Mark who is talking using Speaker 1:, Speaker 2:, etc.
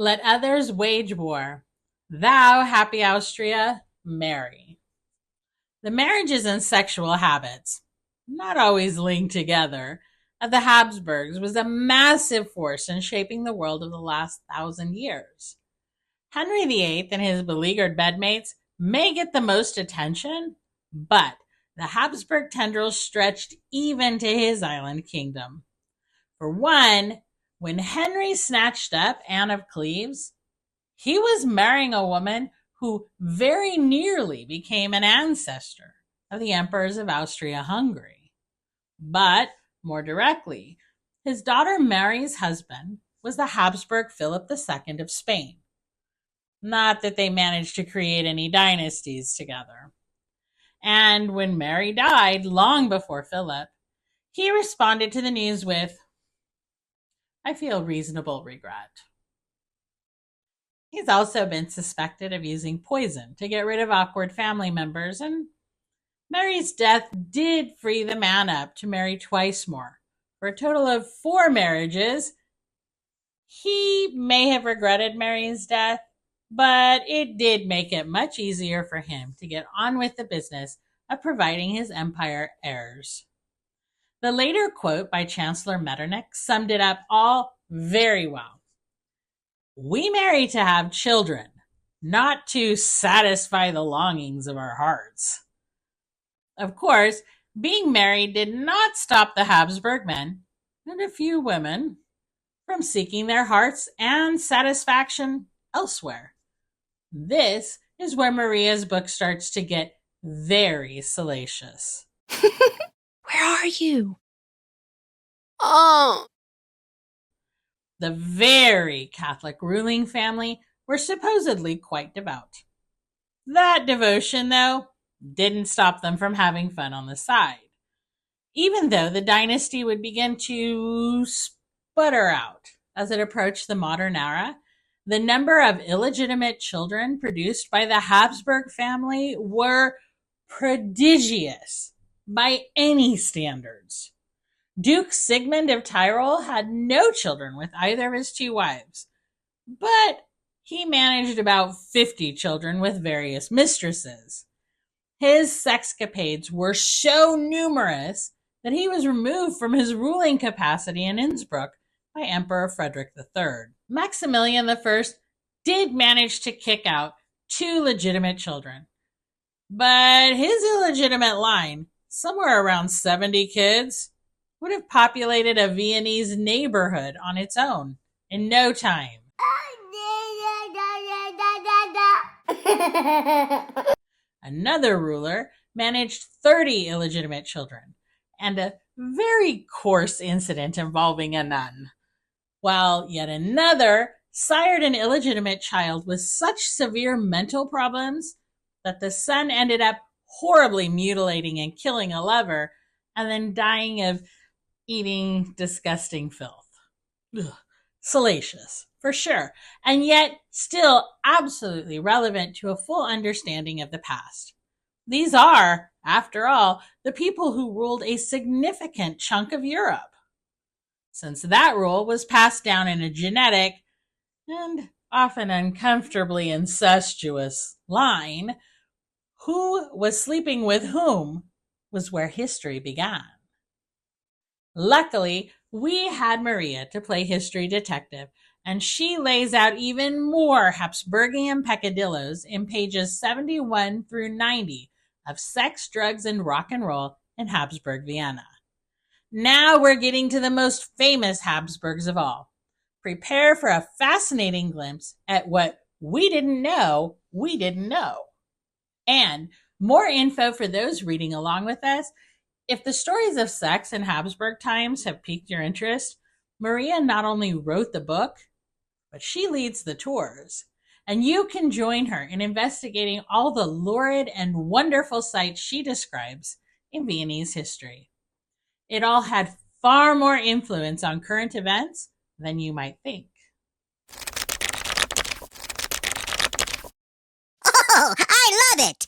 Speaker 1: Let others wage war. Thou, happy Austria, marry. The marriages and sexual habits, not always linked together, of the Habsburgs was a massive force in shaping the world of the last 1,000 years. Henry VIII and his beleaguered bedmates may get the most attention, but the Habsburg tendrils stretched even to his island kingdom. For one, when Henry snatched up Anne of Cleves, he was marrying a woman who very nearly became an ancestor of the emperors of Austria-Hungary. But, more directly, his daughter Mary's husband was the Habsburg Philip II of Spain. Not that they managed to create any dynasties together. And when Mary died long before Philip, he responded to the news with, "I feel reasonable regret." He's also been suspected of using poison to get rid of awkward family members, and Mary's death did free the man up to marry twice more, for a total of 4 marriages. He may have regretted Mary's death, but it did make it much easier for him to get on with the business of providing his empire heirs. The later quote by Chancellor Metternich summed it up all very well. "We marry to have children, not to satisfy the longings of our hearts." Of course, being married did not stop the Habsburg men, and a few women, from seeking their hearts and satisfaction elsewhere. This is where Maria's book starts to get very salacious.
Speaker 2: Where are you? Oh.
Speaker 1: The very Catholic ruling family were supposedly quite devout. That devotion, though, didn't stop them from having fun on the side. Even though the dynasty would begin to sputter out as it approached the modern era, the number of illegitimate children produced by the Habsburg family were prodigious by any standards. Duke Sigmund of Tyrol had no children with either of his 2 wives, but he managed about 50 children with various mistresses. His sexcapades were so numerous that he was removed from his ruling capacity in Innsbruck by Emperor Frederick III. Maximilian I did manage to kick out 2 legitimate children, but his illegitimate line, somewhere around 70 kids, would have populated a Viennese neighborhood on its own in no time. Another ruler managed 30 illegitimate children, and a very coarse incident involving a nun, while yet another sired an illegitimate child with such severe mental problems that the son ended up horribly mutilating and killing a lover, and then dying of eating disgusting filth. Ugh. Salacious, for sure, and yet still absolutely relevant to a full understanding of the past. These are, after all, the people who ruled a significant chunk of Europe. Since that rule was passed down in a genetic and often uncomfortably incestuous line, who was sleeping with whom was where history began. Luckily, we had Maria to play history detective, and she lays out even more Habsburgian peccadillos in pages 71 through 90 of Sex, Drugs, and Rock and Roll in Habsburg Vienna. Now we're getting to the most famous Habsburgs of all. Prepare for a fascinating glimpse at what we didn't know we didn't know. And more info for those reading along with us. If the stories of sex in Habsburg times have piqued your interest, Maria not only wrote the book, but she leads the tours. And you can join her in investigating all the lurid and wonderful sights she describes in Viennese history. It all had far more influence on current events than you might think.
Speaker 3: Oh, I love it!